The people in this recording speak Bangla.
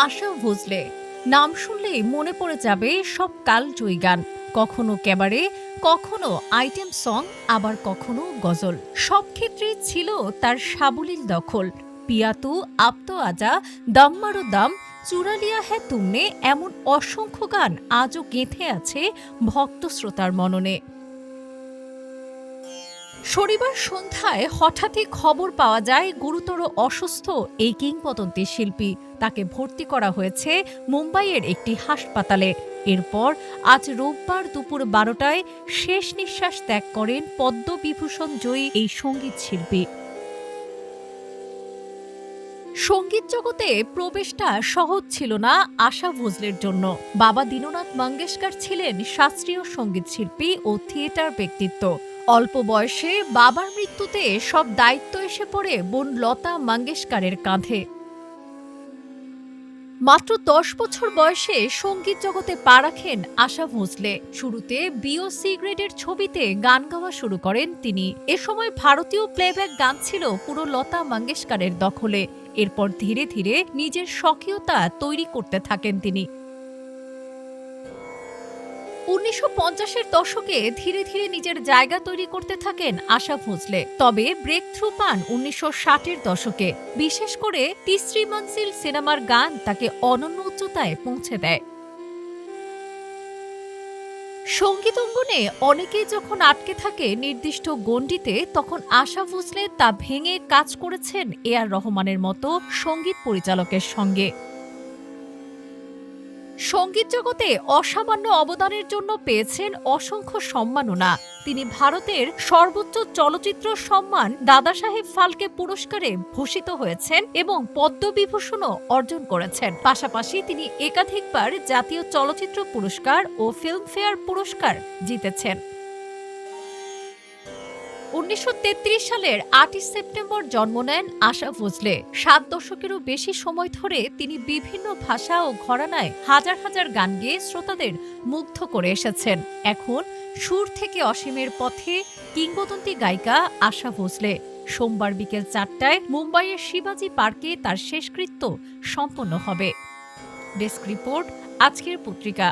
আশা ভোঁসলে নাম শুনলেই মনে পড়ে যাবে সব কালজয়ী গান। কখনো ক্যাবারে, কখনো আইটেম সং, আবার কখনো গজল। সব ক্ষেত্রেই ছিল তার সাবলীল দখল। পিয়াতু, আপ্ত আজা, দম মারো দম, চুরা লিয়া হ্যায় তুমনে এমন অসংখ্য গান আজও গেঁথে আছে ভক্ত শ্রোতার মননে। শনিবার সন্ধ্যায় হঠাৎই খবর পাওয়া যায় গুরুতর অসুস্থ এই কিংবদন্তি শিল্পী। তাকে ভর্তি করা হয়েছে মুম্বাইয়ের একটি হাসপাতালে। এরপর আজ রোববার দুপুর ১২টায় শেষ নিঃশ্বাস ত্যাগ করেন পদ্মবিভূষণ জয়ী এই সঙ্গীত শিল্পী। সঙ্গীত জগতে প্রবেশটা সহজ ছিল না আশা ভোঁসলের জন্য। বাবা দীননাথ মঙ্গেশকর ছিলেন শাস্ত্রীয় সঙ্গীত শিল্পী ও থিয়েটার ব্যক্তিত্ব। অল্প বয়সে বাবার মৃত্যুতে সব দায়িত্ব এসে পড়ে বোন লতা মঙ্গেশকরের কাঁধে। মাত্র ১০ বছর বয়সে সঙ্গীত জগতে পা রাখেন আশা ভোঁসলে। শুরুতে বিও সি গ্রেডের ছবিতে গান গাওয়া শুরু করেন তিনি। এ সময় ভারতীয় প্লেব্যাক গান ছিল পুরো লতা মঙ্গেশকরের দখলে। এরপর ধীরে ধীরে নিজের স্বকীয়তা তৈরি করতে থাকেন তিনি। ১৯৫০-এর দশকে ধীরে ধীরে নিজের জায়গা তৈরি করতে থাকেন আশা ভোঁসলে। তবে ব্রেক থ্রু পান ১৯৬০-এর দশকে। বিশেষ করে তিসরি মনজিল সিনেমার গান তাকে অনন্য উচ্চতায় পৌঁছে দেয়। সঙ্গীত অঙ্গনে অনেকেই যখন আটকে থাকে নির্দিষ্ট গণ্ডিতে, তখন আশা ভোঁসলে তা ভেঙে কাজ করেছেন এ আর রহমানের মতো সঙ্গীত পরিচালকের সঙ্গে। সঙ্গীত জগতে অসামান্য অবদানের জন্য পেয়েছেন অসংখ্য সম্মাননা। তিনি ভারতের সর্বোচ্চ চলচ্চিত্র সম্মান দাদাসাহেব ফালকে পুরস্কারে ভূষিত হয়েছেন এবং পদ্মবিভূষণও অর্জন করেছেন। পাশাপাশি তিনি একাধিকবার জাতীয় চলচ্চিত্র পুরস্কার ও ফিল্মফেয়ার পুরস্কার জিতেছেন। ১৯৩৩ সালের ৮ই সেপ্টেম্বর জন্ম নেন আশা ভোঁসলে। ৭ দশকেরও বেশি সময় ধরে তিনি বিভিন্ন ভাষা ও ঘরানায় হাজার হাজার গান গেয়ে শ্রোতাদের মুগ্ধ করে এসেছেন। এখন সুর থেকে অসীমের পথে কিংবদন্তি গায়িকা আশা ভোঁসলে। সোমবার বিকেল ৪টায় মুম্বাইয়ের শিবাজি পার্কে তার শেষকৃত্য সম্পন্ন হবে। ডেস্ক রিপোর্ট, আজকের পত্রিকা।